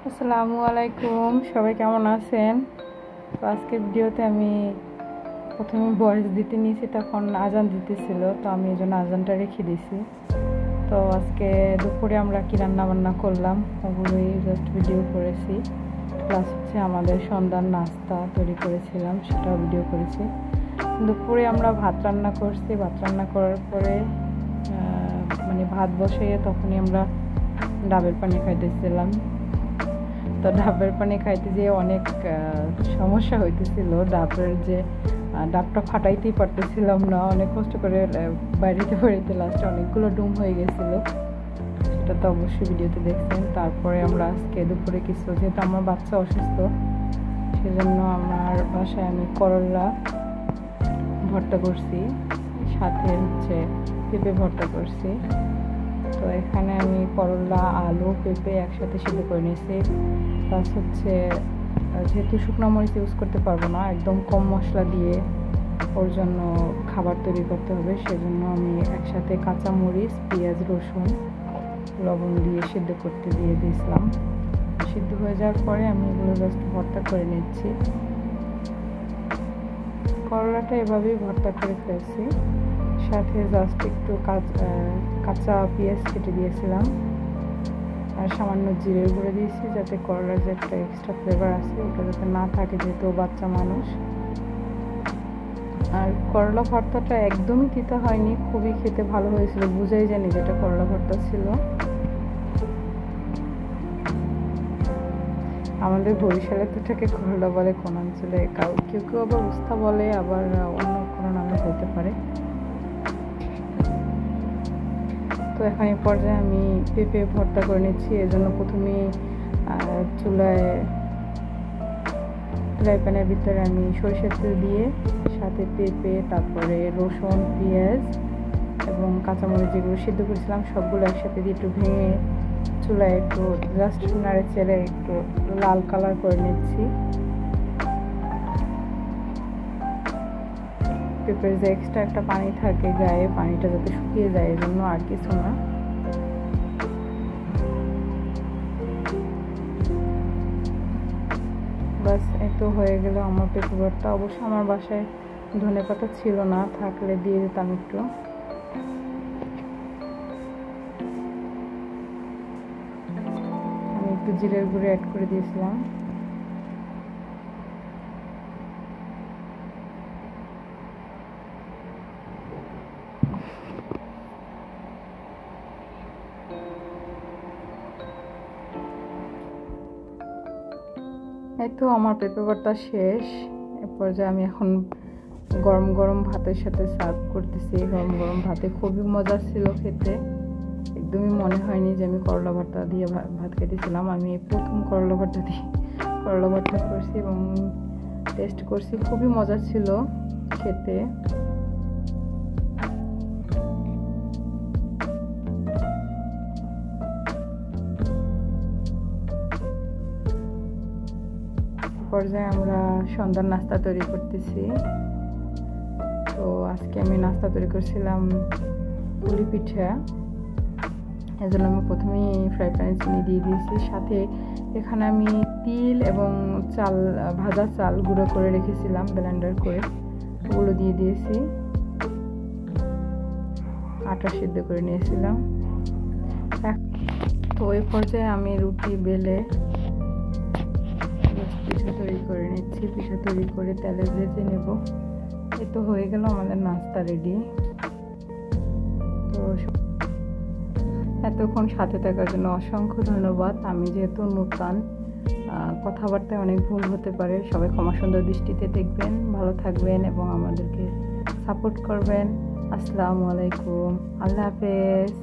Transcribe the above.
আসসালামু আলাইকুম, সবাই কেমন আছেন? তো আজকের ভিডিওতে আমি প্রথমে ভয়েস দিতে নিয়েছি, তখন আজান দিতেছিল, তো আমি এই জন্য আজানটা রেখে দিয়েছি। তো আজকে দুপুরে আমরা কি রান্না বান্না করলাম ওগুলোই জাস্ট ভিডিও করেছি, প্লাস হচ্ছে আমাদের সন্ধ্যার নাস্তা তৈরি করেছিলাম সেটাও ভিডিও করেছি। দুপুরে আমরা ভাত রান্না করছি, ভাত রান্না করার পরে মানে ভাত বসিয়ে তখনই আমরা ডাবের পানি খাইতেছিলাম। তো ডাবের পানি খাইতে যেয়ে অনেক সমস্যা হইতেছিল, ডাবটা ফাটাইতেই পারতেছিলাম না, অনেক কষ্ট করে বাড়িতে লাস্টে অনেকগুলো ডুম হয়ে গেছিলো, সেটা তো অবশ্যই ভিডিওতে দেখছেন। তারপরে আমরা আজকে দুপুরে কিছু, যেহেতু আমার বাচ্চা অসুস্থ সেজন্য আমার বাসায় আমি করলা ভর্তা করছি, সাথে হচ্ছে পেঁপে ভর্তা করছি। তো এখানে আমি করলা, আলু, পেঁপে একসাথে সিদ্ধ করে নিয়েছি, প্লাস হচ্ছে যেহেতু শুকনো মরিচ ইউজ করতে পারবো না, একদম কম মশলা দিয়ে ওর জন্য খাবার তৈরি করতে হবে, সেজন্য আমি একসাথে কাঁচা মরিচ, পেঁয়াজ, রসুন, লবণ দিয়ে সিদ্ধ করতে দিয়ে দিয়েছিলাম। সিদ্ধ হয়ে যাওয়ার পরে আমি এগুলো জাস্ট ভর্তা করে নিচ্ছি। করলাটা এভাবেই ভর্তা করে ফেলছি, সাথে জাস্ট একটু কাঁচা পেঁয়াজ কেটে দিয়েছিলাম আর সামান্য জিরের গুঁড়ো দিয়েছি, যাতে করলার যে একটা এক্সট্রা ফ্লেভার আছে ওটা যাতে না থাকে, যেহেতু বাচ্চা মানুষ। আর করলা ভর্তাটা একদমই তিতা হয়নি, খুবই খেতে ভালো হয়েছিল, বুঝাই জানি যেটা করলা ভর্তা ছিল। আমাদের বরিশালে তো এটাকে করলা বলে, কোন অঞ্চলে কেউ কেউ আবার উস্তা বলে, আবার অন্য কোনো নামে হতে পারে। তো এখন এই পর্যায়ে আমি পেঁপে ভর্তা করে নিচ্ছি, এর জন্য প্রথমে ফ্রাই প্যানের ভিতরে আমি সরিষার তেল দিয়ে সাথে পেঁপে, তারপরে রসুন, পেঁয়াজ এবং কাঁচামরিচ যেগুলো সিদ্ধ করেছিলাম সবগুলো একসাথে দিয়ে একটু ভেঙে চুলায় একটু জাস্ট নাড়ে চেড়ে একটু লাল কালার করে নিচ্ছি। পেঁপের যে এক্সট্রা একটা পানি থাকে গায়ে, পানিটা যাতে শুকিয়ে যায় এই জন্য, আর কিছু না। বাস এতো হয়ে গেল আমার পেঁপে ভর্তা। অবশ্য আমার বাসায় ধনেপাতা ছিল না, থাকলে দিয়ে দিতাম একটু। আমি একটু জিরের গুঁড়ো অ্যাড করে দিয়েছিলাম। এই তো আমার পেঁপে ভর্তা শেষ। এরপর যে আমি এখন গরম গরম ভাতের সাথে সার্ভ করতেছি। গরম গরম ভাতে খুবই মজা ছিল খেতে, একদমই মনে হয়নি যে আমি করলা ভর্তা দিয়ে ভাত খেতেছিলাম। আমি প্রথম করলা ভর্তা দিয়ে করলা ভর্তা করছি এবং টেস্ট করছি, খুবই মজা ছিল খেতে। পর্যায়ে আমরা সন্ধ্যার নাস্তা তৈরি করতেছি। তো আজকে আমি নাস্তা তৈরি করছিলাম পুলি পিঠা, এজন্য আমি প্রথমেই ফ্রাই প্যানে চিনি দিয়ে দিয়েছি, সাথে এখানে আমি তিল এবং চাল, ভাজা চাল গুঁড়ো করে রেখেছিলাম ব্লেন্ডার করে, ওগুলো দিয়ে দিয়েছি। আটা সিদ্ধ করে নিয়েছিলাম। তো ওই পর্যায়ে আমি রুটি বেলে পিঠা তৈরি করে নিচ্ছি। পিঠা তৈরি করে তেলে ভেজে নেব। এই তো হয়ে গেল আমাদের নাস্তা রেডি। তো এতক্ষণ সাথে থাকার জন্য অসংখ্য ধন্যবাদ। আমি যেহেতু নতুন, কথাবার্তায় অনেক ভুল হতে পারে, সবাই ক্ষমা সুন্দর দৃষ্টিতে দেখবেন, ভালো থাকবেন এবং আমাদেরকে সাপোর্ট করবেন। আসসালামু আলাইকুম, আল্লাহ হাফেজ।